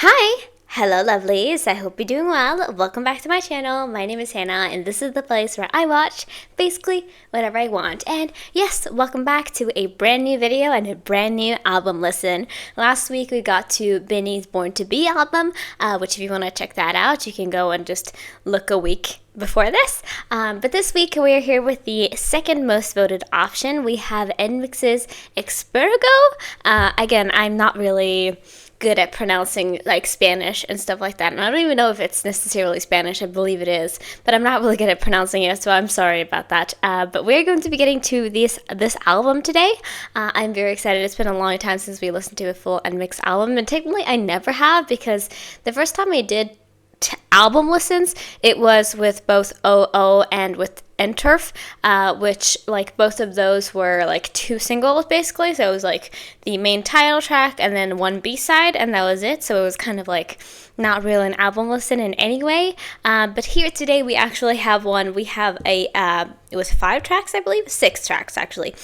Hi! Hello lovelies, I hope you're doing well. Welcome back to my channel. My name is Hannah and this is the place where I watch basically whatever I want. And yes, welcome back to a brand new video and a brand new album listen. Last week we got to Binny's Born to Be album, which if you want to check that out, you can go and just look a week before this. But this week we are here with the second most voted option. We have NMIXX's expérgo. Again, I'm not really good at pronouncing like Spanish and stuff like that, and I don't even know if it's necessarily Spanish. I believe it is, but I'm not really good at pronouncing it, so I'm sorry about that. But we're going to be getting to this album today. I'm very excited. It's been a long time since we listened to a full NMIXX album, and technically I never have, because the first time I did album listens, it was with both OO and with NTurf, which like both of those were like two singles basically. So it was like the main title track and then one B-side, and that was it. So it was kind of like not really an album listen in any way. But here today we actually have one. We have a it was 5 tracks, I believe, 6 tracks actually.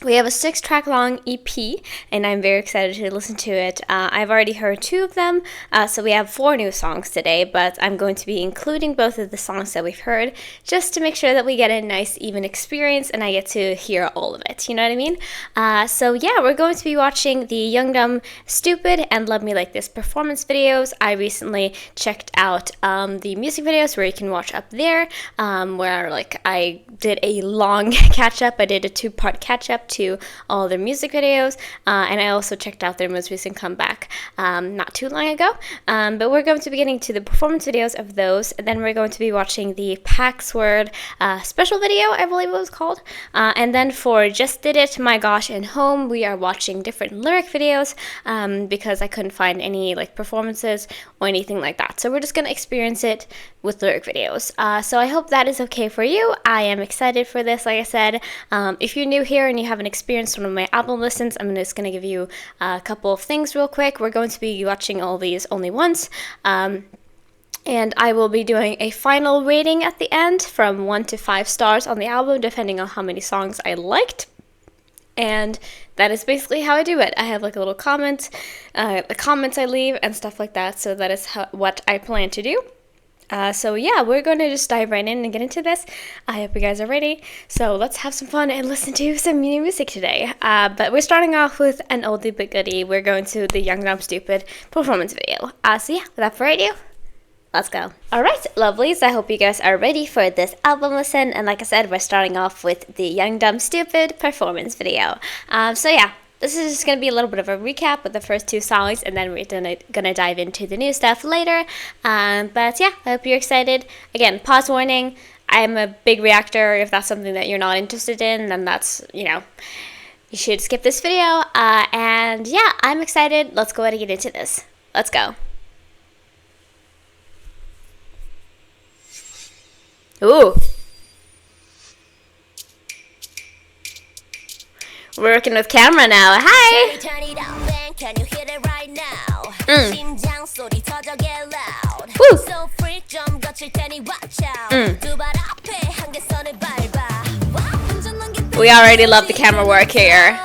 We have a 6-track long EP, and I'm very excited to listen to it. I've already heard 2 of them, so we have 4 new songs today, but I'm going to be including both of the songs that we've heard just to make sure that we get a nice, even experience, and I get to hear all of it, you know what I mean? So yeah, we're going to be watching the Young Dumb Stupid and Love Me Like This performance videos. I recently checked out the music videos where you can watch up there, where like I did a long catch-up. I did a 2-part catch-up to all their music videos, and I also checked out their most recent comeback not too long ago, but we're going to be getting to the performance videos of those, and then we're going to be watching the PAXXWORD special video, I believe it was called, and then for Just Did It, My Gosh, and Home, we are watching different lyric videos because I couldn't find any like performances or anything like that, so we're just going to experience it with lyric videos. So I hope that is okay for you. I am excited for this. Like I said, if you're new here and you haven't experienced one of my album listens, I'm just going to give you a couple of things real quick. We're going to be watching all these only once, and I will be doing a final rating at the end from 1 to 5 stars on the album, depending on how many songs I liked. And that is basically how I do it. I have like a little comment, the comments I leave and stuff like that, so that is what I plan to do. So yeah, we're going to just dive right in and get into this. I hope you guys are ready. So let's have some fun and listen to some new music today. But we're starting off with an oldie but goodie. We're going to the Young Dumb Stupid performance video. So yeah, without further ado, let's go. Alright, lovelies, I hope you guys are ready for this album listen. And like I said, we're starting off with the Young Dumb Stupid performance video. So yeah. This is just going to be a little bit of a recap with the first 2 songs, and then we're going to dive into the new stuff later. But yeah, I hope you're excited. Again, pause warning. I'm a big reactor. If that's something that you're not interested in, then that's, you know, you should skip this video. And yeah, I'm excited. Let's go ahead and get into this. Let's go. Ooh. We're working with camera now. Hi! We already love the camera work here.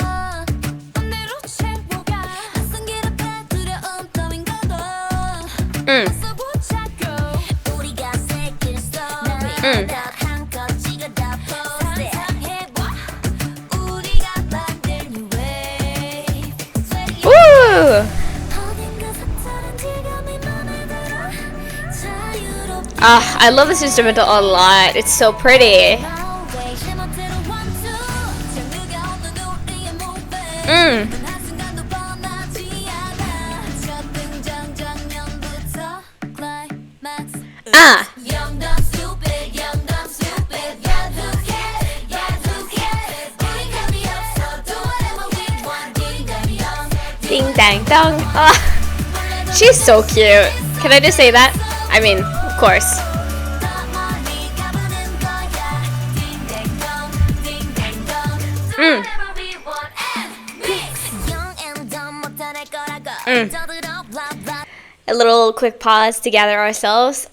I love this instrumental a lot. It's so pretty. Ding dang dong. Oh, she's so cute. Can I just say that? I mean, of course. A little quick pause to gather ourselves.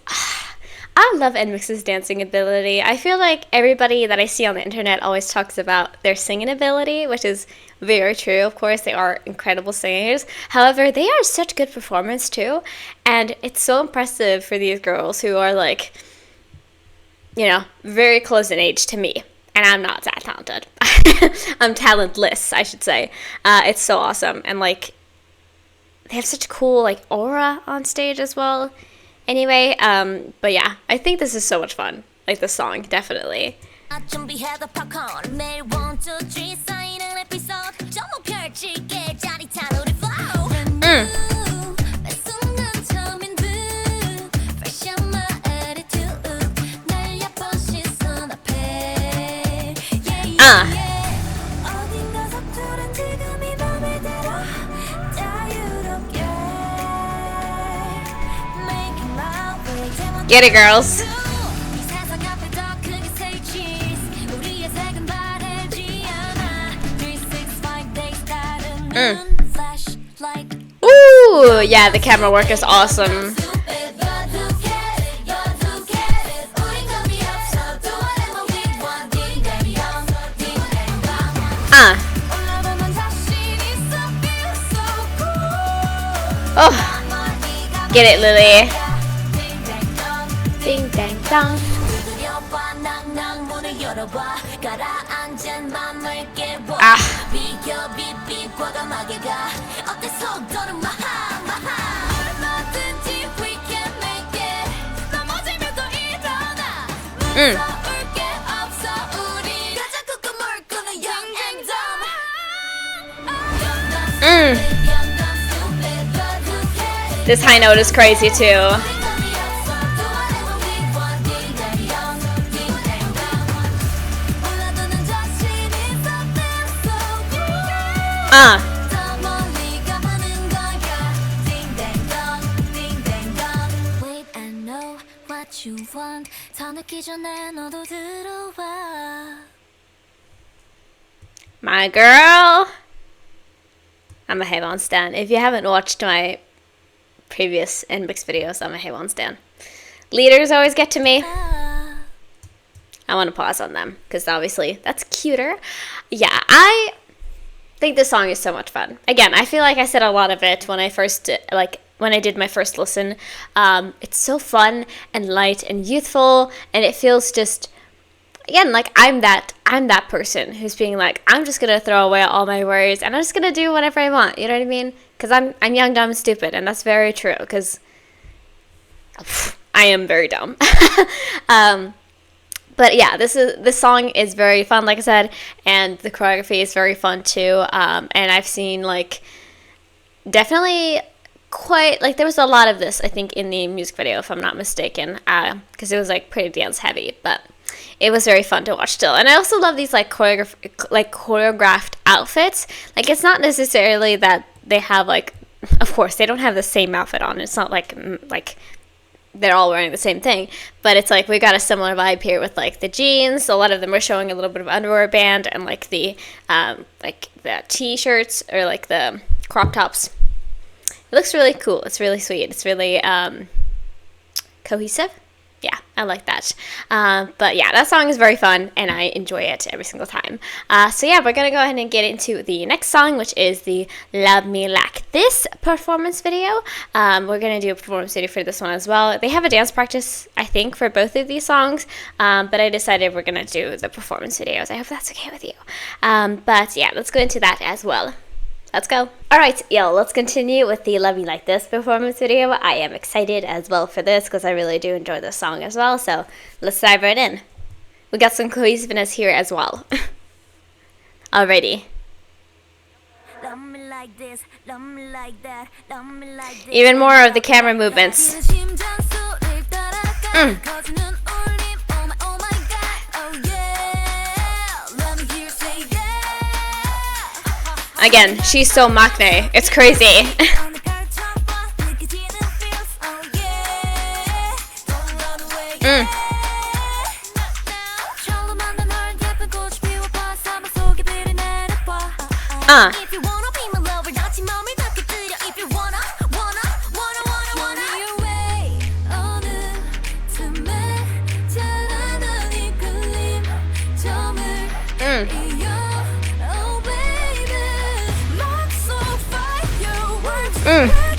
I love NMIXX's dancing ability. I feel like everybody that I see on the internet always talks about their singing ability, which is very true. Of course, they are incredible singers. However, they are such good performers too, and it's so impressive for these girls who are like, you know, very close in age to me. And I'm not that talented. I'm talentless, I should say. It's so awesome. And like, they have such a cool like aura on stage as well. Anyway, but yeah, I think this is so much fun. Like the song, definitely. Get it, girls. Ooh, yeah, the camera work is awesome. Oh, get it, Lily. Ding dang dong. This high note is crazy too. My girl. I'm a Haewon stan. If you haven't watched my previous NMIXX videos, I'm a Haewon stan. Leaders always get to me. I want to pause on them because obviously that's cuter. Yeah, I think this song is so much fun. Again, I feel like I said a lot of it when I first when I did my first listen. It's so fun and light and youthful, and it feels just, again, like I'm that person who's being like, I'm just gonna throw away all my worries and I'm just gonna do whatever I want. You know what I mean? Because I'm young, dumb, and stupid, and that's very true. Because I am very dumb. But yeah, this song is very fun, like I said, and the choreography is very fun too. And I've seen like definitely quite like there was a lot of this, I think, in the music video, if I'm not mistaken, because it was like pretty dance heavy, but it was very fun to watch still. And I also love these like choreographed outfits. Like, it's not necessarily that they have like, of course they don't have the same outfit on. It's not like they're all wearing the same thing, but it's like we got a similar vibe here with like the jeans. A lot of them are showing a little bit of underwear band and like the t-shirts or like the crop tops. It looks really cool. It's really sweet. It's really cohesive. Yeah, I like that. But yeah, that song is very fun, and I enjoy it every single time. So yeah, we're going to go ahead and get into the next song, which is the Love Me Like This performance video. We're going to do a performance video for this one as well. They have a dance practice, I think, for both of these songs, but I decided we're going to do the performance videos. I hope that's okay with you. But yeah, let's go into that as well. Let's go. Alright, yo, let's continue with the Love Me Like This performance video. I am excited as well for this because I really do enjoy this song as well, so let's dive right in. We got some cohesiveness here as well. Alrighty. Even more of the camera movements. Again, she's so maknae. It's crazy.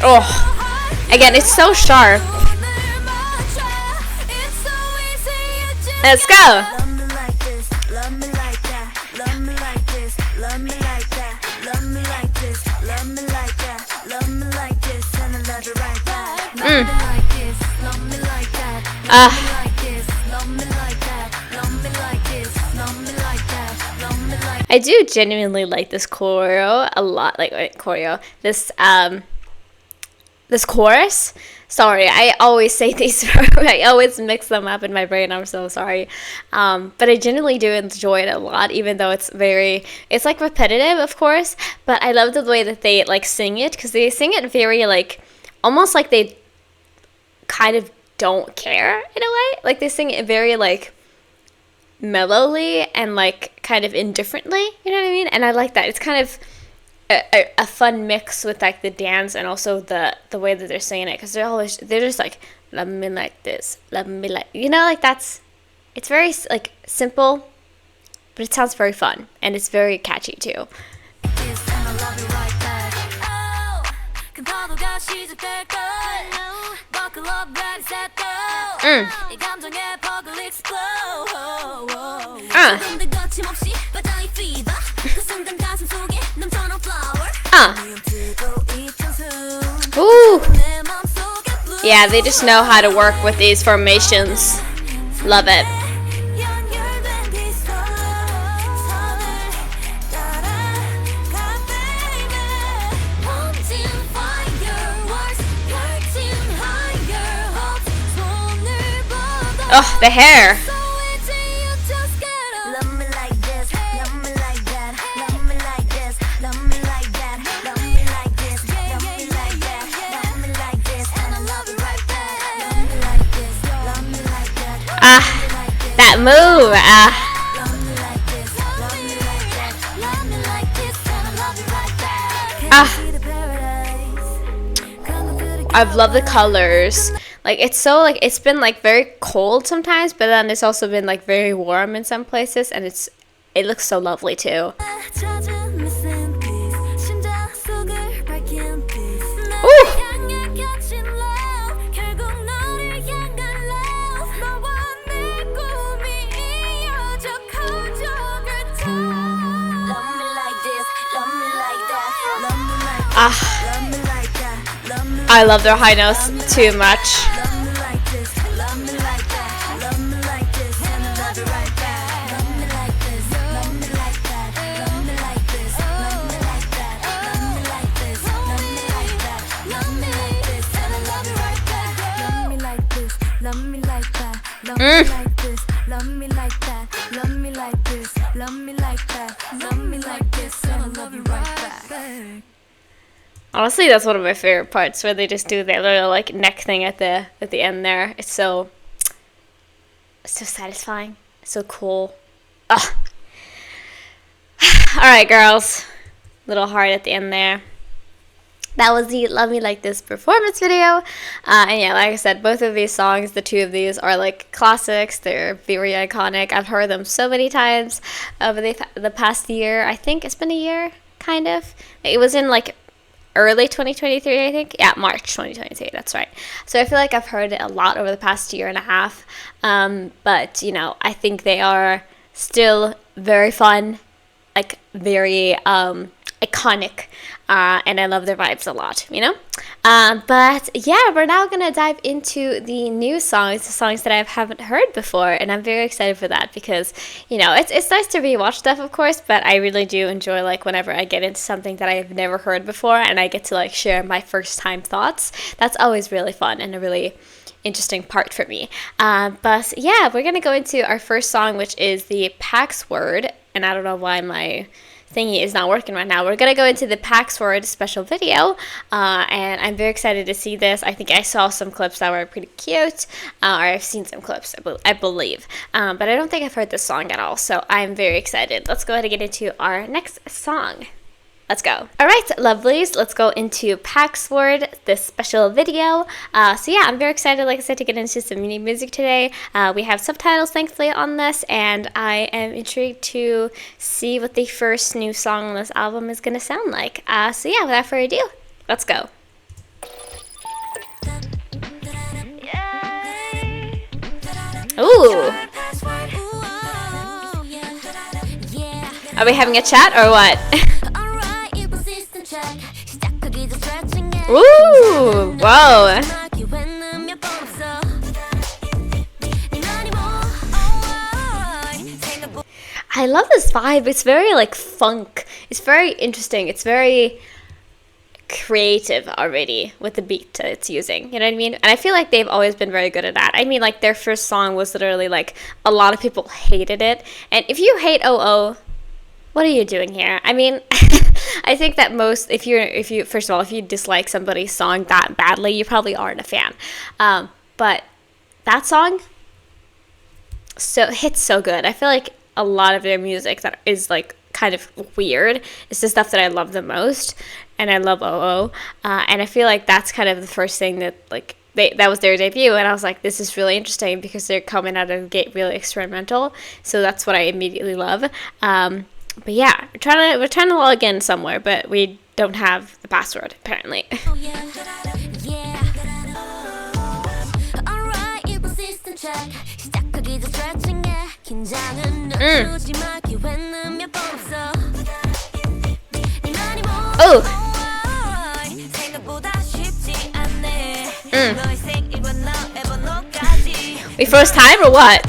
Oh, again, it's so sharp. Let's go. I do genuinely like this choreo a lot. Like this chorus. Sorry, I always say these. I always mix them up in my brain. I'm so sorry. But I genuinely do enjoy it a lot, even though it's like repetitive, of course. But I love the way that they like sing it, because they sing it very like almost like they kind of don't care in a way. Like they sing it very like mellowly and like kind of indifferently, you know what I mean? And I like that. It's kind of a fun mix with like the dance and also the way that they're singing it, because they're just like, love me like this, love me like, you know, like it's very like simple, but it sounds very fun and it's very catchy too. Ooh. Yeah, they just know how to work with these formations. Love it. Oh, the hair. That move. I've loved the colors. Like it's so like it's been like very cold sometimes, but then it's also been like very warm in some places, and it looks so lovely too. Ooh. I love their high notes too much. Honestly, that's one of my favorite parts, where they just do their little like neck thing at the end there. It's so satisfying. It's so cool. Ugh. All right, girls. Little heart at the end there. That was the Love Me Like This performance video. And yeah, like I said, both of these songs, the two of these, are like classics. They're very iconic. I've heard them so many times over the past year. I think it's been a year, kind of. It was in like early 2023, I think. Yeah, March 2023, that's right. So I feel like I've heard it a lot over the past year and a half. But, you know, I think they are still very fun, like very iconic. And I love their vibes a lot, you know? But yeah, we're now going to dive into the new songs, the songs that I haven't heard before. And I'm very excited for that because, you know, it's nice to rewatch stuff, of course, but I really do enjoy, like, whenever I get into something that I have never heard before and I get to, like, share my first time thoughts. That's always really fun and a really interesting part for me. But yeah, we're going to go into our first song, which is the PAXXWORD. And I don't know why my thingy is not working right now. We're going to go into the PAXXWORD special video, and I'm very excited to see this. I think I saw some clips that were pretty cute, or I've seen some clips, I believe, but I don't think I've heard this song at all, so I'm very excited. Let's go ahead and get into our next song. Let's go. All right, lovelies, let's go into PAXXWORD, this special video. So yeah, I'm very excited, like I said, to get into some new music today. We have subtitles, thankfully, on this, and I am intrigued to see what the first new song on this album is going to sound like. So yeah, without further ado, let's go. Ooh. Are we having a chat or what? Ooh, whoa. I love this vibe. It's very like funk. It's very interesting. It's very creative already with the beat it's using. You know what I mean? And I feel like they've always been very good at that. I mean, like their first song was literally like a lot of people hated it. And if you hate OO, what are you doing here? I mean, I think that most, if you first of all, if you dislike somebody's song that badly, you probably aren't a fan. But that song hits so good. I feel like a lot of their music that is like kind of weird is the stuff that I love the most, and I love OO. And I feel like that's kind of the first thing that like that was their debut, and I was like, this is really interesting because they're coming out of the gate really experimental. So that's what I immediately love. But yeah, we're trying to log in somewhere, but we don't have the password apparently. Oh. We first time or what?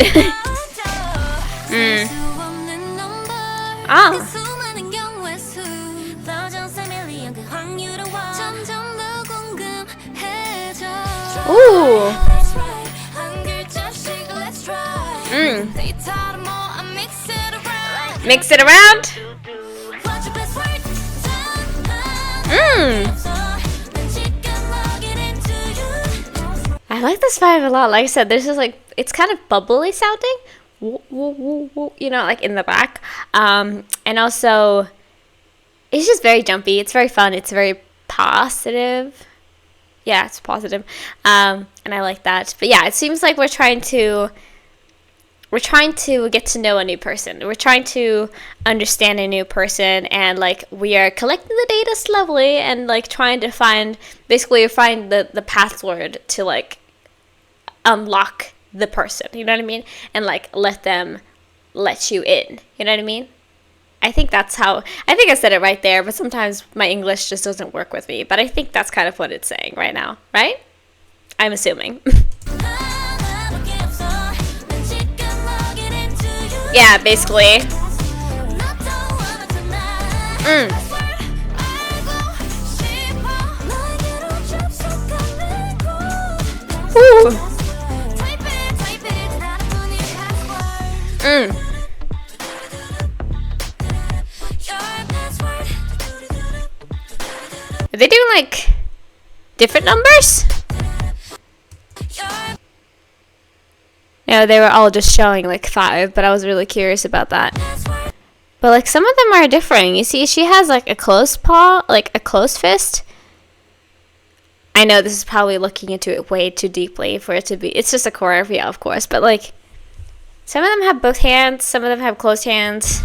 Ah. Ooh. Mix it around. I like this vibe a lot. Like I said, this is like, it's kind of bubbly sounding. Woo, woo, woo, woo, you know, like in the back. And also, it's just very jumpy. It's very fun. It's very positive. Yeah, it's positive. And I like that. But yeah, it seems like we're trying to get to know a new person. We're trying to understand a new person, and like we are collecting the data slowly and like trying to find the password to like unlock the person, you know what I mean? And like let them let you in, you know what I mean? I think I said it right there, but sometimes my English just doesn't work with me. But I think that's kind of what it's saying right now, right? I'm assuming. Yeah, basically. Ooh. Are they doing like different numbers? No, they were all just showing like 5, but I was really curious about that. But like some of them are different. You see, she has like a closed paw, like a closed fist. I know this is probably looking into it way too deeply for it to be. It's just a choreography, of course, but like some of them have both hands, some of them have closed hands.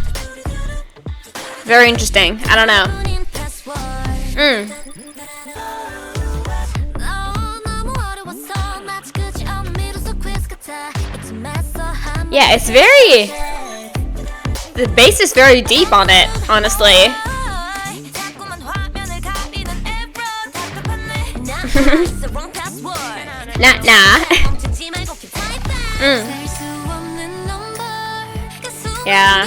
Very interesting. I don't know. Yeah, it's very... The bass is very deep on it, honestly. Nah. Yeah.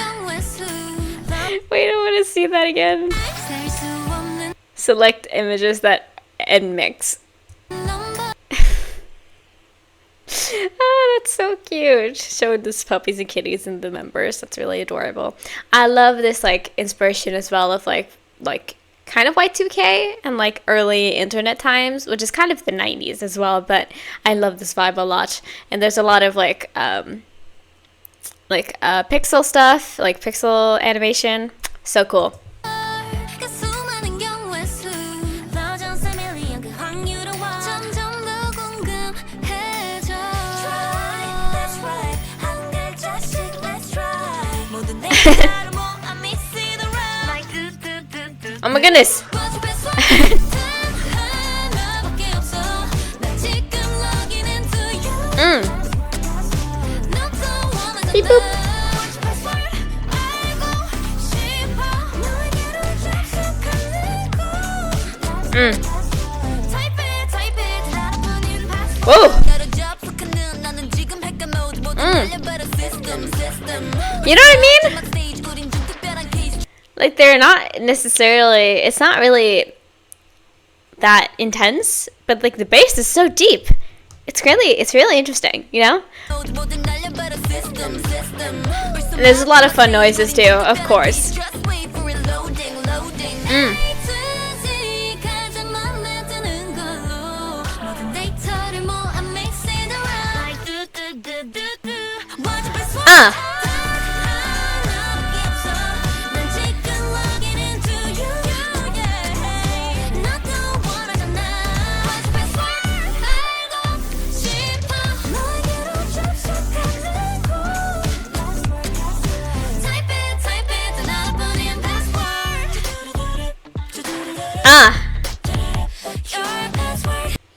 Wait, I want to see that again. Select images that NMIXX. Oh, that's so cute. Showing this puppies and kitties and the members. That's really adorable. I love this like inspiration as well of like kind of Y2K and like early internet times, which is kind of the 90s as well, but I love this vibe a lot. And there's a lot of like pixel stuff, like pixel animation. So cool. Oh my goodness. Beep boop. Whoa. You know what I mean? Like, they're not necessarily, it's not really that intense, but like the bass is so deep. It's really interesting, you know? And there's a lot of fun noises too, of course.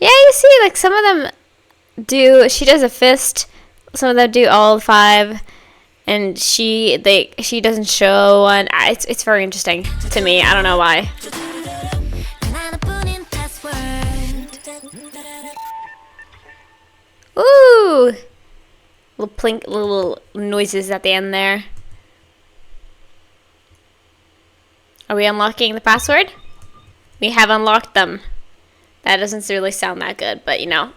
Yeah, you see, like, some of them do, she does a fist, some of them do all 5, and she doesn't show one. It's very interesting to me. I don't know why. Ooh! Little plink, little noises at the end there. Are we unlocking the password? We have unlocked them. That doesn't really sound that good, but you know.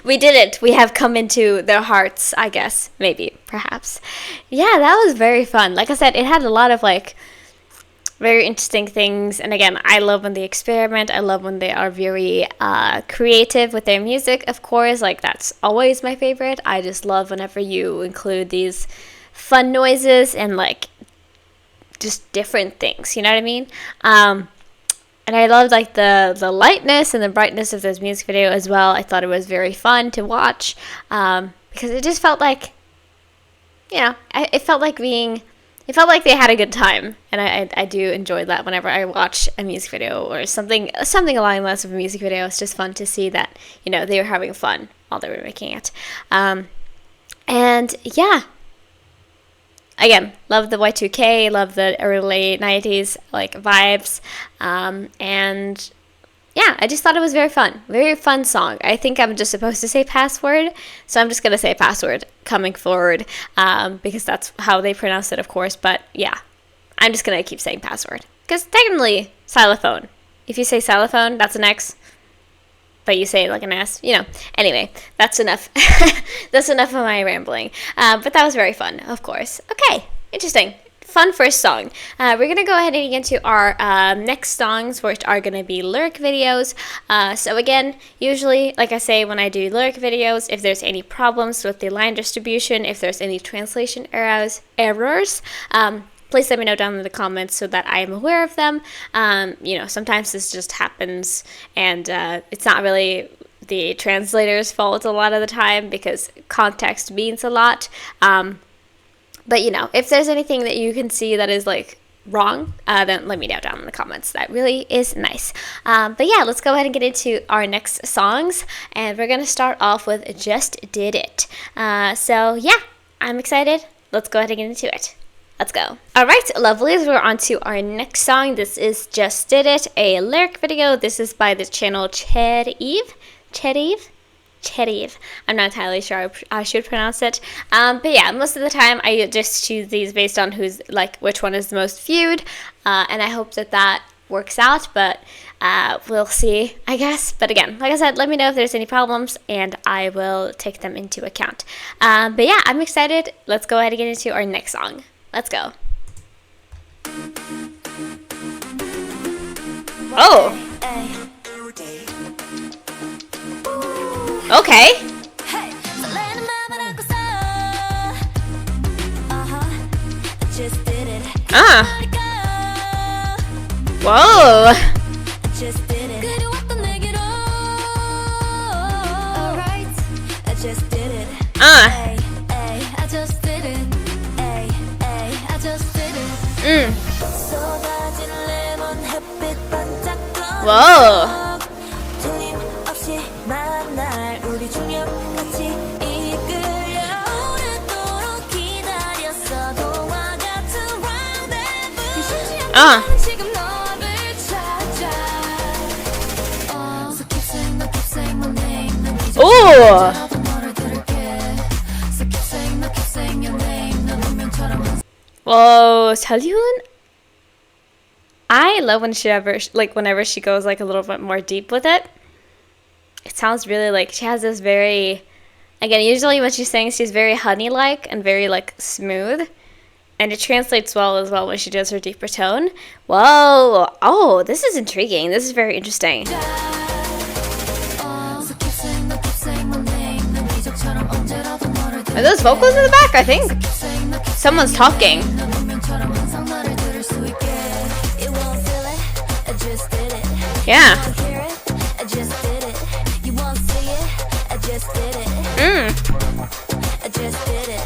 We did it. We have come into their hearts, I guess. Maybe, perhaps. Yeah, that was very fun. Like I said, it had a lot of like very interesting things. And again, I love when they experiment. I love when they are very creative with their music, of course. Like, that's always my favorite. I just love whenever you include these fun noises and like just different things. You know what I mean? And I loved like the lightness and the brightness of this music video as well. I thought it was very fun to watch because it just felt like, you know, it felt like they had a good time, and I do enjoy that whenever I watch a music video or something along the lines of a music video. It's just fun to see that, you know, they were having fun while they were making it, and yeah. Again, love the Y2K, love the early 90s like vibes, and yeah, I just thought it was very fun song. I think I'm just supposed to say password, so I'm just gonna say password coming forward, because that's how they pronounce it, of course. But yeah, I'm just gonna keep saying password because technically xylophone. If you say xylophone, that's an X. But you say it like an S, you know. Anyway, that's enough. That's enough of my rambling. But that was very fun, of course. Okay, interesting. Fun first song. We're going to go ahead and get into our next songs, which are going to be lyric videos. So again, usually, like I say, when I do lyric videos, if there's any problems with the line distribution, if there's any translation errors, please let me know down in the comments so that I am aware of them. You know, sometimes this just happens, and it's not really the translator's fault a lot of the time because context means a lot. But, you know, if there's anything that you can see that is, like, wrong, then let me know down in the comments. That really is nice. But, yeah, let's go ahead and get into our next songs, and we're going to start off with Just Did It. So, yeah, I'm excited. Let's go ahead and get into it. Let's go. Alright, lovelies, we're on to our next song. This is Just Did It, a lyric video. This is by the channel Chedive. I'm not entirely sure how I should pronounce it. But yeah, most of the time I just choose these based on who's, like, which one is the most viewed. And I hope that works out, but we'll see, I guess. But again, like I said, let me know if there's any problems and I will take them into account. But yeah, I'm excited. Let's go ahead and get into our next song. Let's go. Oh. Okay. Whoa. Whoa. Ooh. Whoa, Seohyun. I love when whenever she goes like a little bit more deep with it. It sounds really like she has this very, again, usually when she sings, she's very honey-like and very like smooth. And it translates well as well when she does her deeper tone. Whoa. Oh, this is intriguing. This is very interesting. Are those vocals in the back? I think someone's talking. Yeah.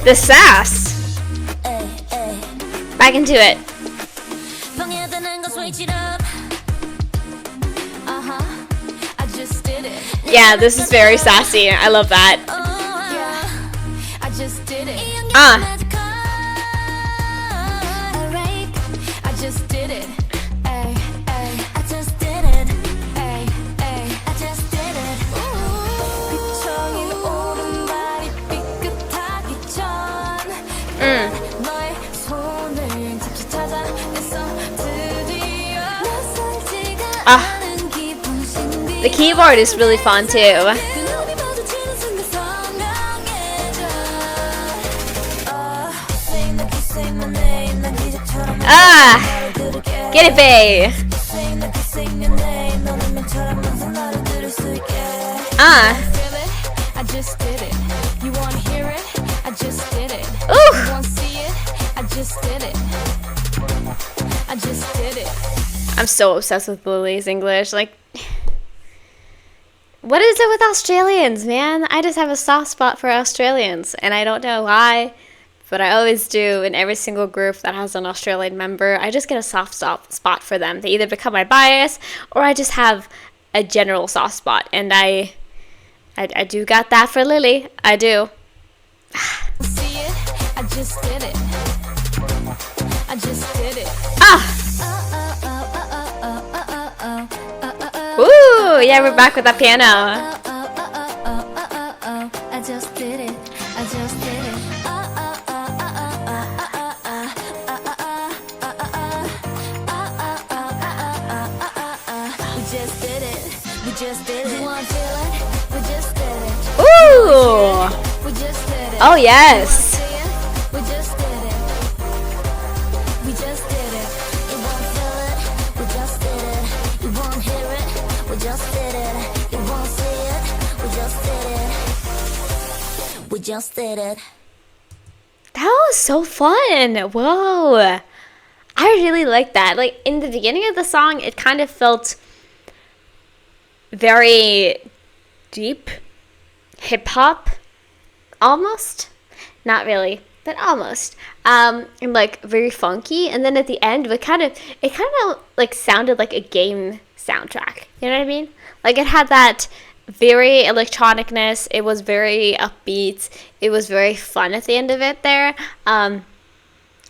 The sass. Back into it. Yeah, this is very sassy. I love that. The keyboard is really fun too. Get it, babe. I'm so obsessed with Lily's English. Like, what is it with Australians, man? I just have a soft spot for Australians, and I don't know why, but I always do. In every single group that has an Australian member, I just get a soft spot for them. They either become my bias, or I just have a general soft spot, and I do got that for Lily. I do. Ooh, yeah, we're back with that piano. Ooh. Oh, yes. Just did it. That was so fun. Whoa. I really like that. Like, in the beginning of the song, it kind of felt very deep, hip-hop, almost. Not really, but almost. And like very funky. And then at the end, it kind of like sounded like a game soundtrack. You know what I mean? Like, it had that very electronicness. It was very upbeat. It was very fun at the end of it there. And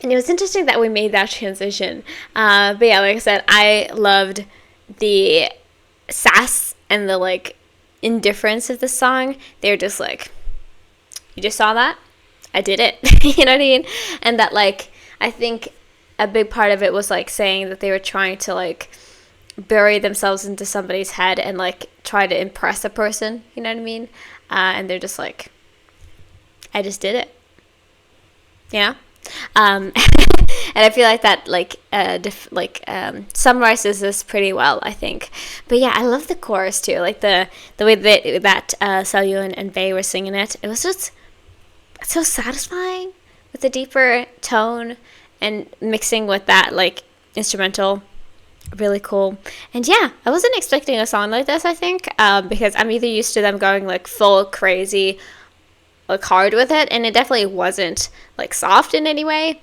it was interesting that we made that transition. But yeah, like I said, I loved the sass and the like indifference of the song. They were just like, you just saw that? I did it. You know what I mean? And that, like, I think a big part of it was like saying that they were trying to like bury themselves into somebody's head and like try to impress a person, you know what I mean? And they're just like, I just did it, you know? And I feel like that summarizes this pretty well, I think. But yeah, I love the chorus too, like the way that Seohyun and Bae were singing it. It was just so satisfying with the deeper tone and mixing with that like instrumental. Really cool. And yeah, I wasn't expecting a song like this, I think, because I'm either used to them going like full crazy, like hard with it, and it definitely wasn't like soft in any way,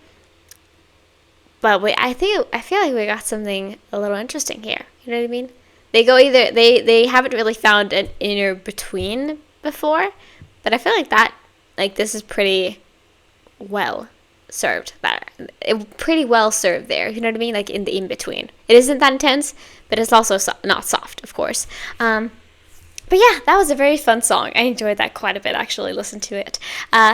But wait, I feel like we got something a little interesting here. You know what I mean? They go either they haven't really found an inner between before, but I feel like this is pretty well served. Pretty well served there. You know what I mean? Like in the in between. It isn't that intense, but it's also not soft, of course. But yeah, that was a very fun song. I enjoyed that quite a bit, actually, listen to it.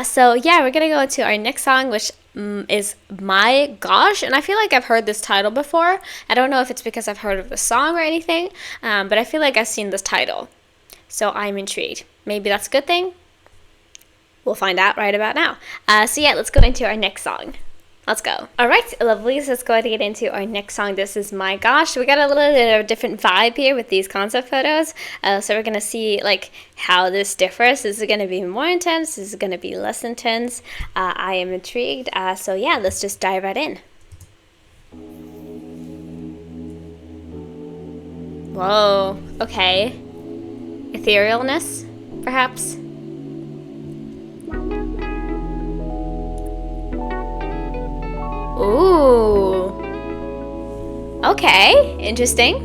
So yeah, we're going to go into our next song, which is My Gosh. And I feel like I've heard this title before. I don't know if it's because I've heard of the song or anything, but I feel like I've seen this title. So I'm intrigued. Maybe that's a good thing. We'll find out right about now. So yeah, let's go into our next song. Let's go. All right, lovelies, let's go ahead and get into our next song. This is My Gosh. We got a little bit of a different vibe here with these concept photos. So we're going to see like how this differs. Is it going to be more intense? Is it going to be less intense? I am intrigued. So yeah, let's just dive right in. Whoa, okay. Etherealness, perhaps? Ooh. Okay, interesting.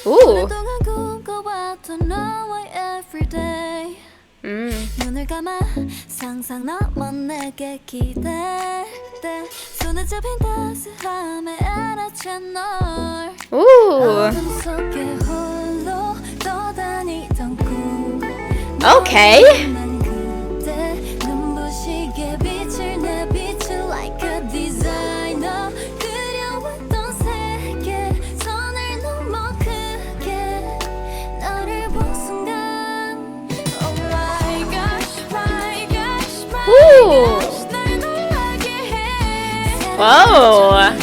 Ooh. Ooh. Okay. Ooh. Whoa.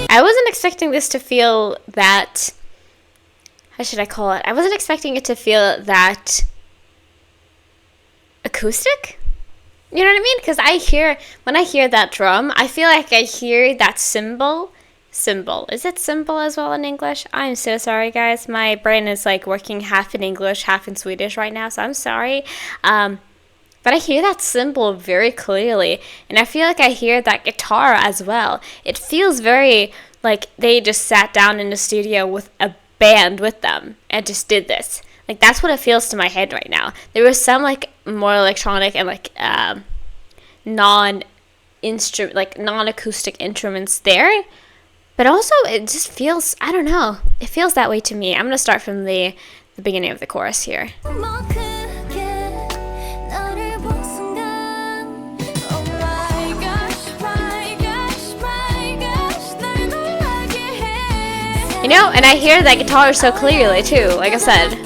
I wasn't expecting this to feel that, how should I call it? I wasn't expecting it to feel that acoustic. You know what I mean? Because when I hear that drum, I feel like I hear that cymbal. Is it cymbal as well in English? I'm so sorry, guys. My brain is like working half in English, half in Swedish right now, so I'm sorry. But I hear that cymbal very clearly, and I feel like I hear that guitar as well. It feels very like they just sat down in the studio with a band with them and just did this. Like that's what it feels to my head right now. There was some like more electronic and like non-acoustic instruments there. But also, it just feels, I don't know, it feels that way to me. I'm going to start from the beginning of the chorus here. You know, and I hear that guitar so clearly too, like I said.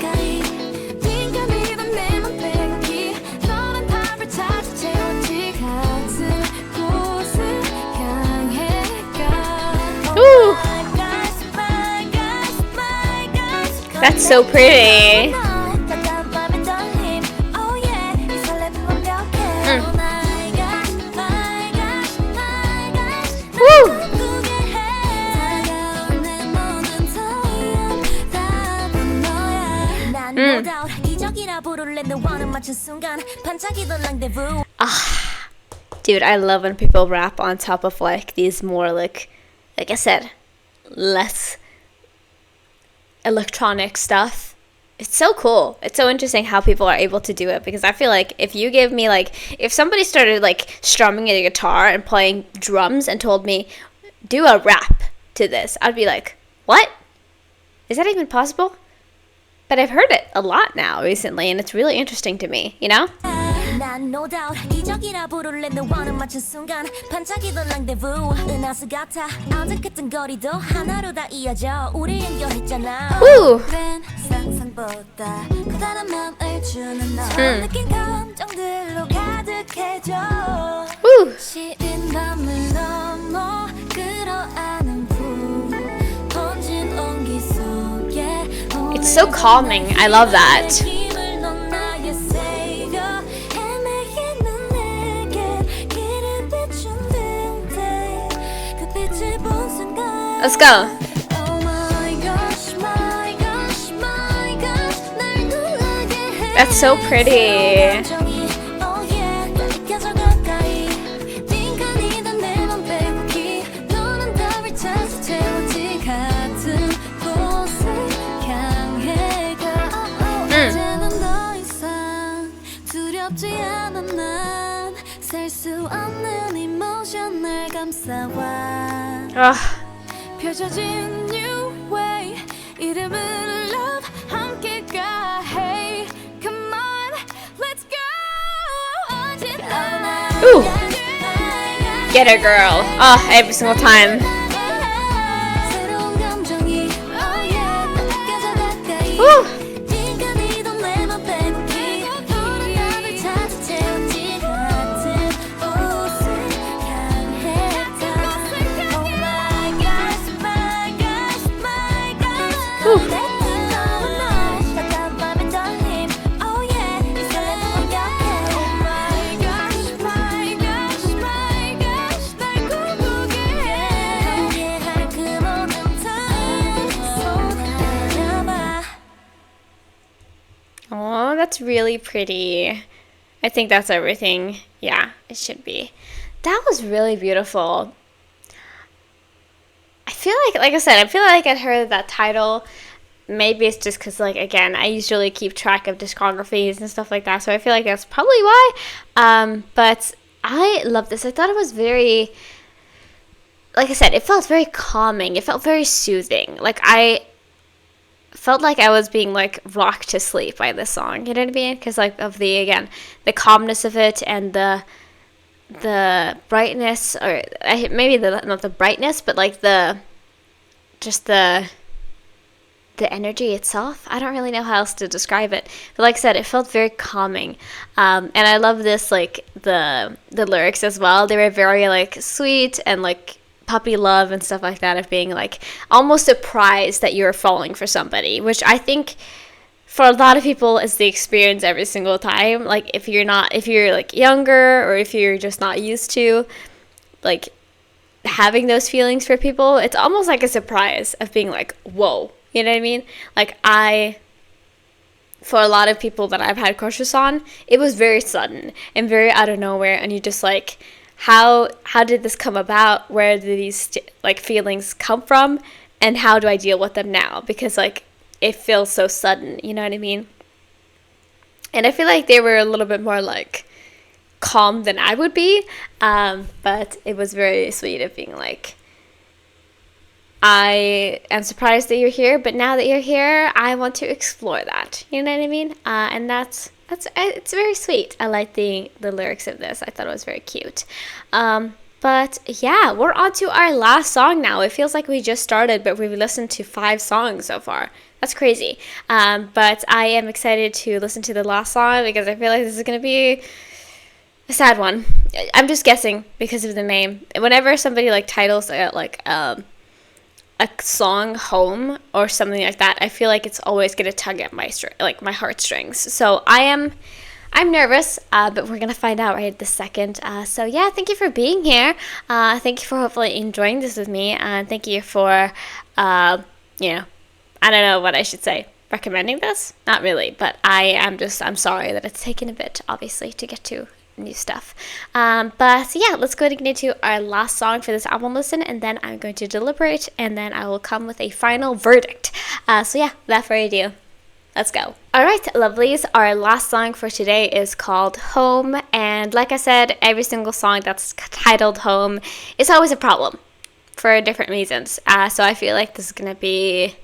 Ooh. That's so pretty. Woo. Dude, I love when people rap on top of like these more like I said, less electronic stuff. It's so cool. It's so interesting how people are able to do it, because I feel like if you give me like, if somebody started like strumming a guitar and playing drums and told me, do a rap to this, I'd be like, what? Is that even possible? But I've heard it a lot now recently, and it's really interesting to me, you know? 난 no doubt 기적이라 부를래 너와는 맞춘 순간 반짝이던 랑데부 은하수 같아 어두웠던 거리도 하나로 다 이어져 우리 연결했잖아 오랜 상상보다 커다란 맘을 주는 너 느낀 감정들로 가득해져 시린 밤을 넘어 끌어안은 품 번진 온기 속에 It's so calming. I love that. Let's go. That's so pretty. Ugh. Ooh. Get her, girl. Oh, every single time. Woo. Oh, that's really pretty. I think that's everything. Yeah, it should be. That was really beautiful. I feel like I said, I feel like I heard that title. Maybe it's just because, like, again, I usually keep track of discographies and stuff like that, so I feel like that's probably why. But I love this. I thought it was very, like I said, it felt very calming. It felt very soothing. Like, I felt like I was being, like, rocked to sleep by this song. You know what I mean? Because, like, of the, again, the calmness of it and the brightness, or maybe not the brightness, but, like, just the energy itself. I don't really know how else to describe it, but like I said, it felt very calming. And I love this, like, the lyrics as well. They were very, like, sweet and, like, puppy love and stuff like that, of being, like, almost surprised that you're falling for somebody, which I think for a lot of people is the experience every single time. Like, if you're like younger, or if you're just not used to, like, having those feelings for people, it's almost like a surprise of being like, whoa. You know what I mean? Like, for a lot of people that I've had crushes on, it was very sudden and very out of nowhere, and you just, like, how did this come about? Where did these like feelings come from, and how do I deal with them now? Because, like, it feels so sudden. You know what I mean? And I feel like they were a little bit more, like, calm than I would be, but it was very sweet of being like, I am surprised that you're here, but now that you're here, I want to explore that. You know what I mean? And it's very sweet. I like the lyrics of this. I thought it was very cute. But yeah, we're on to our last song now. It feels like we just started, but we've listened to 5 songs so far. That's crazy. But I am excited to listen to the last song, because I feel like this is going to be a sad one. I'm just guessing because of the name. Whenever somebody, like, titles a song Home or something like that, I feel like it's always going to tug at my my heartstrings. So I'm nervous, but we're going to find out right this second. So yeah, thank you for being here. Thank you for hopefully enjoying this with me. And thank you for, I don't know what I should say, recommending this? Not really, but I'm sorry that it's taken a bit, obviously, to get to new stuff. But yeah, let's go ahead and get into our last song for this album listen, and then I'm going to deliberate, and then I will come with a final verdict. So yeah, without further ado, let's go. Alright, lovelies, our last song for today is called Home, and like I said, every single song that's titled Home is always a problem for different reasons. So I feel like this is going to be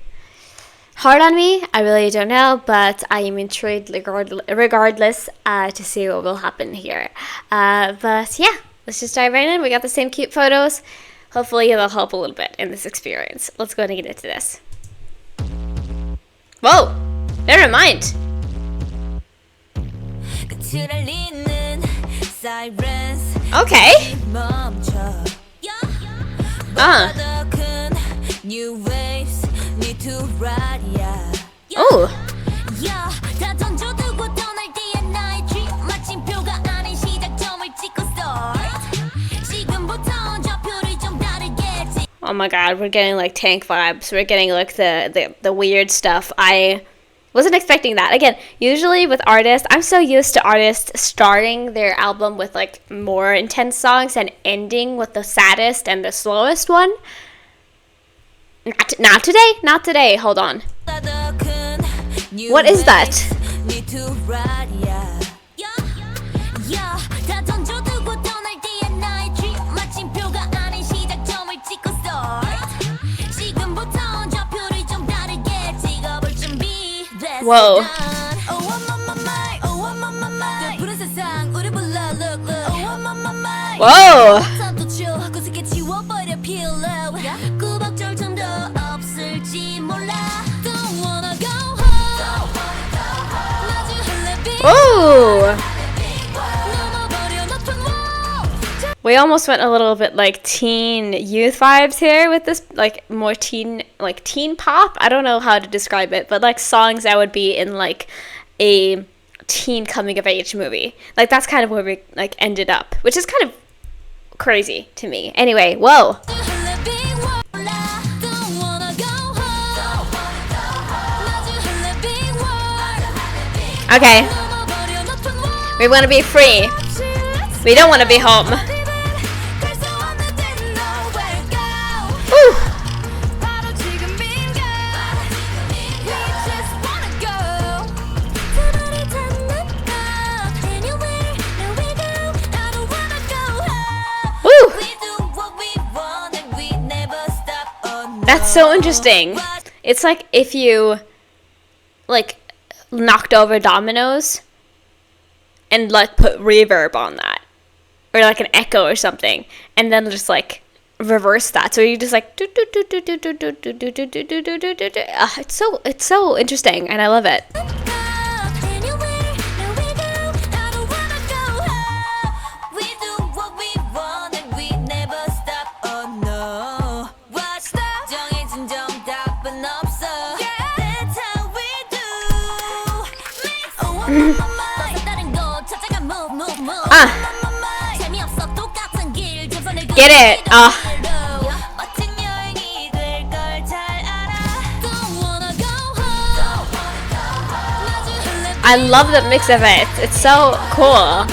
hard on me. I really don't know, but I am intrigued regardless to see what will happen here. But yeah, let's just dive right in. We got the same cute photos. Hopefully it'll help a little bit in this experience. Let's go ahead and get into this. Whoa! Never mind. Okay. Oh. Oh my god, we're getting, like, tank vibes. We're getting, like, the weird stuff. I Wasn't expecting that. Again, usually with artists, I'm so used to artists starting their album with like more intense songs and ending with the saddest and the slowest one. Not today. Not today. Hold on. What is that? Whoa. Whoa. Whoa. We almost went a little bit like teen youth vibes here with this, like more teen, like teen pop. I don't know how to describe it, but like songs that would be in like a teen coming of age movie. Like that's kind of where we like ended up, which is kind of crazy to me. Anyway, whoa. Okay. We want to be free. We don't want to be home. Woo. Woo. That's so interesting. It's like if you like knocked over dominoes and like put reverb on that, or like an echo or something, and then just like reverse that. So you just like it's so interesting, and I love it. Get it. I love the mix of it. It's so cool.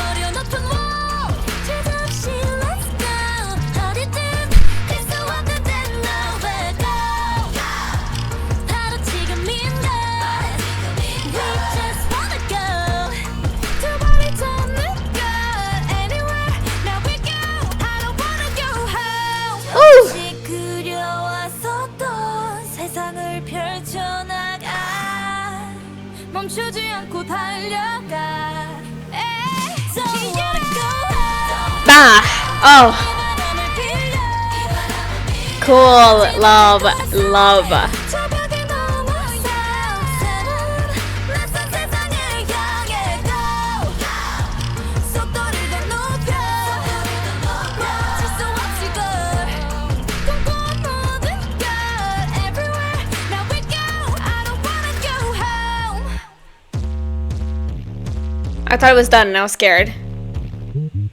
Oh. Cool. Love. I thought it was done and I was scared. And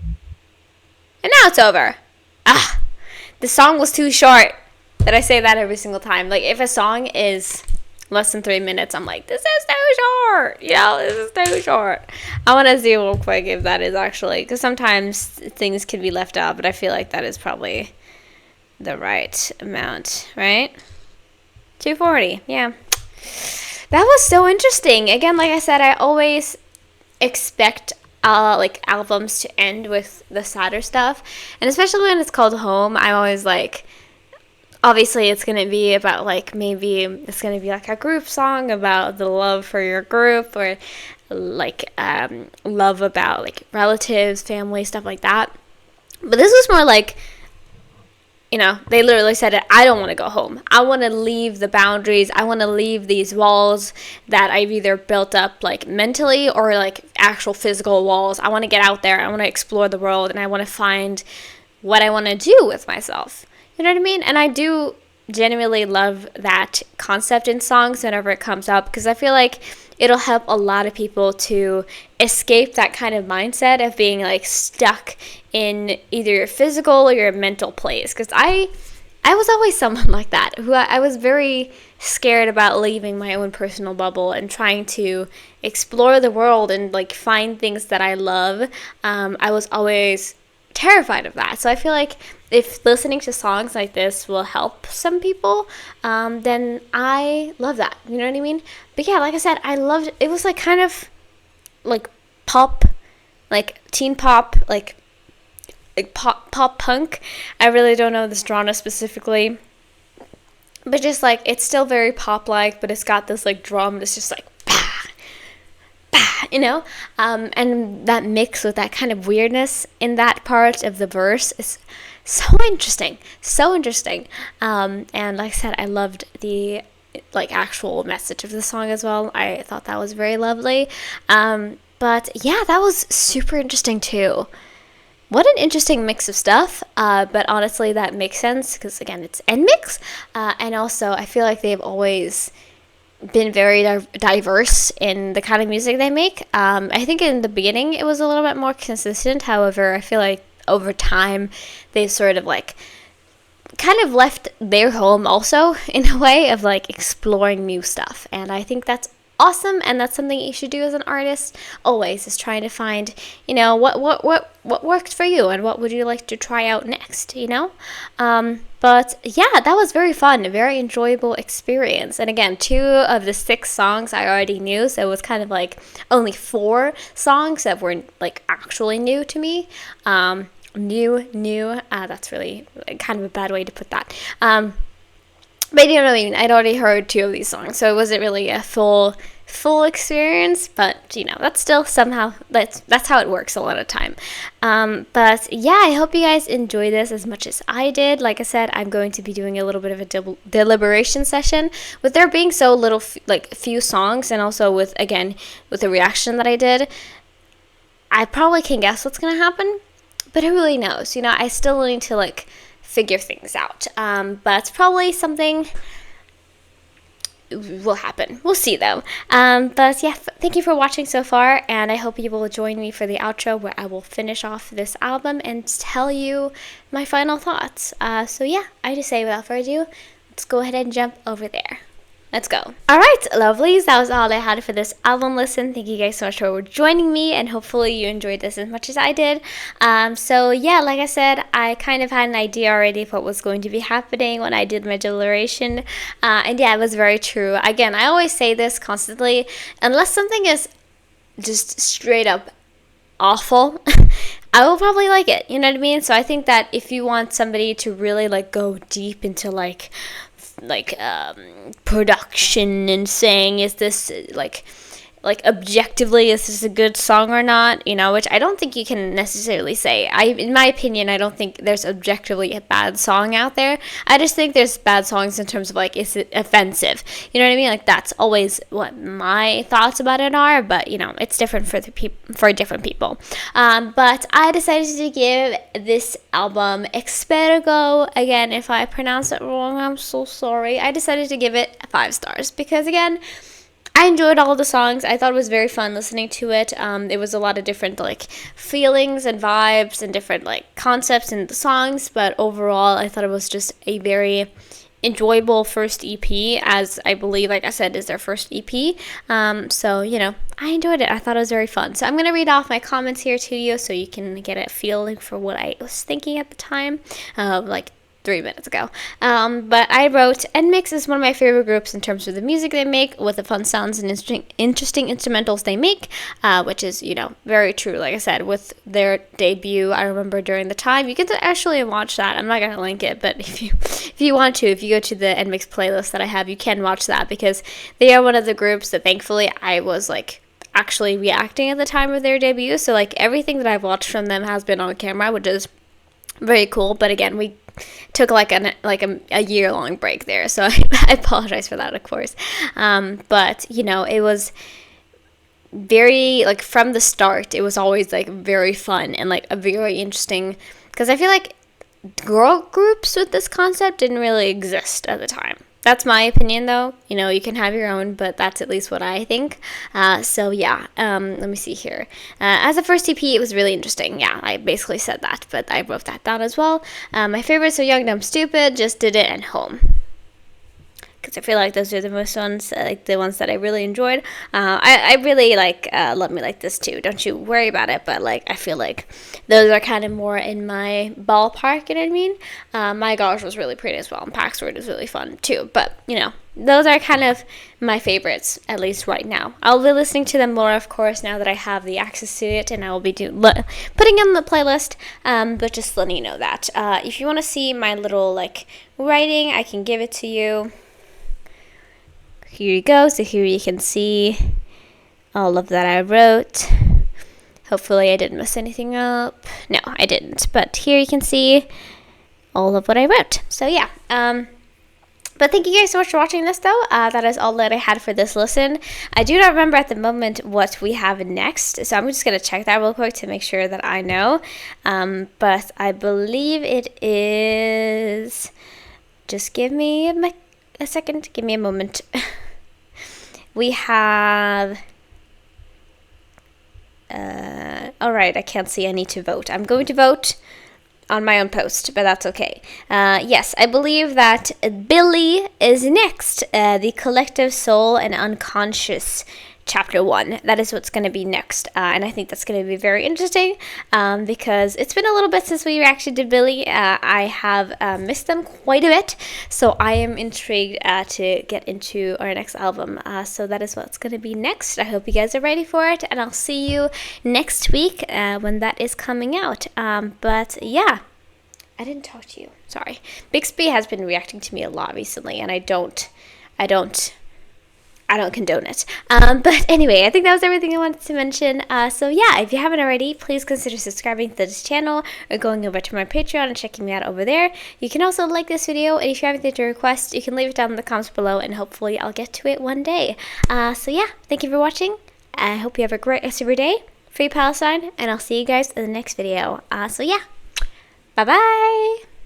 now it's over. The song was too short. That I say that every single time. Like, if a song is less than 3 minutes, I'm like, this is too short. This is too short. I want to see real quick if that is actually, because sometimes things can be left out, but I feel like that is probably the right amount, right? 240, yeah. That was so interesting. Again, like I said, I always expect like albums to end with the sadder stuff, and especially when it's called Home, I'm always like, obviously it's gonna be about like, maybe it's gonna be like a group song about the love for your group, or like love about like relatives, family, stuff like that. But this was more like, you know, they literally said it, I don't want to go home. I want to leave the boundaries. I want to leave these walls that I've either built up like mentally or like actual physical walls. I want to get out there. I want to explore the world, and I want to find what I want to do with myself. You know what I mean? And I do genuinely love that concept in songs whenever it comes up, because I feel like it'll help a lot of people to escape that kind of mindset of being like stuck in either your physical or your mental place. Because I I was always someone like that, who I was very scared about leaving my own personal bubble and trying to explore the world and like find things that I love. I was always terrified of that. So I feel like if listening to songs like this will help some people, then I love that. You know what I mean? But yeah, like I said, I loved it. Was like kind of like pop, like teen pop, like pop punk. I really don't know this genre specifically, but just like it's still very pop like, but it's got this like drum that's just like bah, bah, you know, and that mix with that kind of weirdness in that part of the verse is so interesting, and like I said, I loved the like actual message of the song as well. I thought that was very lovely, but yeah, that was super interesting too. What an interesting mix of stuff, but honestly that makes sense because again it's NMIXX, and also I feel like they've always been very diverse in the kind of music they make. I think in the beginning it was a little bit more consistent, however I feel like over time they've sort of like kind of left their home also in a way of like exploring new stuff, and I think that's awesome, and that's something you should do as an artist always, is trying to find, you know, what worked for you and what would you like to try out next, you know. But yeah, that was very fun, a very enjoyable experience. And again, 2 of the 6 songs I already knew, so it was kind of like only 4 songs that were like actually new to me. That's really kind of a bad way to put that. But you know what I mean, I'd already heard 2 of these songs, so it wasn't really a full experience, but you know, that's still somehow, that's how it works a lot of time. But yeah, I hope you guys enjoy this as much as I did. Like I said, I'm going to be doing a little bit of a deliberation session with there being so little like few songs, and also with the reaction that I did, I probably can guess what's gonna happen, but who really knows, you know. I still need to like figure things out, but it's probably something will happen. We'll see though. But yeah, thank you for watching so far, and I hope you will join me for the outro where I will finish off this album and tell you my final thoughts. So yeah, I just say without further ado, let's go ahead and jump over there. Let's go. Alright, lovelies, that was all I had for this album listen. Thank you guys so much for joining me, and hopefully you enjoyed this as much as I did. So yeah, like I said, I kind of had an idea already of what was going to be happening when I did my deliberation. And yeah, it was very true. Again, I always say this constantly, unless something is just straight up awful, I will probably like it, you know what I mean? So I think that if you want somebody to really like go deep into like production and saying, is this like objectively, is this a good song or not, you know, which I don't think you can necessarily say. In my opinion, I don't think there's objectively a bad song out there. I just think there's bad songs in terms of like, is it offensive, you know what I mean? Like that's always what my thoughts about it are, but you know, it's different for different people. But I decided to give this album expérgo, again, if I pronounce it wrong, I'm so sorry. I decided to give it 5 stars because again, I enjoyed all the songs. I thought it was very fun listening to it. It was a lot of different like feelings and vibes and different like concepts in the songs, but overall I thought it was just a very enjoyable first EP, as I believe, like I said, is their first EP. So you know, I enjoyed it. I thought it was very fun. So I'm going to read off my comments here to you so you can get a feeling for what I was thinking at the time, like 3 minutes ago. But I wrote, NMIXX is one of my favorite groups in terms of the music they make, with the fun sounds and interesting instrumentals they make, which is, you know, very true. Like I said, with their debut, I remember during the time, you can actually watch that. I'm not going to link it, but if you want to, if you go to the NMIXX playlist that I have, you can watch that, because they are one of the groups that thankfully I was like actually reacting at the time of their debut. So like everything that I've watched from them has been on camera, which is very cool. But again, we took like a year-long break there, so I apologize for that, of course. But you know, it was very like from the start, it was always like very fun and like a very interesting, because I feel like girl groups with this concept didn't really exist at the time. That's my opinion, though. You know, you can have your own, but that's at least what I think. So yeah, let me see here. As a first TP, it was really interesting. Yeah, I basically said that, but I wrote that down as well. My favorites are Young, Dumb, Stupid, Just Did It, and Home. Because I feel like those are the most ones, like the ones that I really enjoyed. I really like Love Me Like This too. Don't you worry about it. But like I feel like those are kind of more in my ballpark. You know what I mean? My Gosh was really pretty as well, and PAXXWORD is really fun too. But you know, those are kind of my favorites, at least right now. I'll be listening to them more, of course, now that I have the access to it, and I will be putting them in the playlist. But just letting you know that if you want to see my little like writing, I can give it to you. Here you go. So here you can see all of that I wrote. Hopefully I didn't mess anything up. No, I didn't. But here you can see all of what I wrote. So yeah. But thank you guys so much for watching this, though. That is all that I had for this listen. I do not remember at the moment what we have next, so I'm just going to check that real quick to make sure that I know. But I believe it is... Just give me a second. Give me a moment. We have... all right, I can't see. I need to vote. I'm going to vote on my own post, but that's okay. Yes, I believe that Billy is next. The Collective Soul and Unconscious Chapter 1. That is what's going to be next. And I think that's going to be very interesting because it's been a little bit since we actually did Billy. I have missed them quite a bit. So I am intrigued to get into our next album. So that is what's going to be next. I hope you guys are ready for it. And I'll see you next week when that is coming out. But yeah, I didn't talk to you. Sorry. Bixby has been reacting to me a lot recently. And I don't condone it. But anyway, I think that was everything I wanted to mention. So yeah, if you haven't already, please consider subscribing to this channel or going over to my Patreon and checking me out over there. You can also like this video, and if you have anything to request, you can leave it down in the comments below, and hopefully I'll get to it one day. So yeah, thank you for watching. I hope you have a great rest of your day. Free Palestine, and I'll see you guys in the next video. So yeah, bye-bye!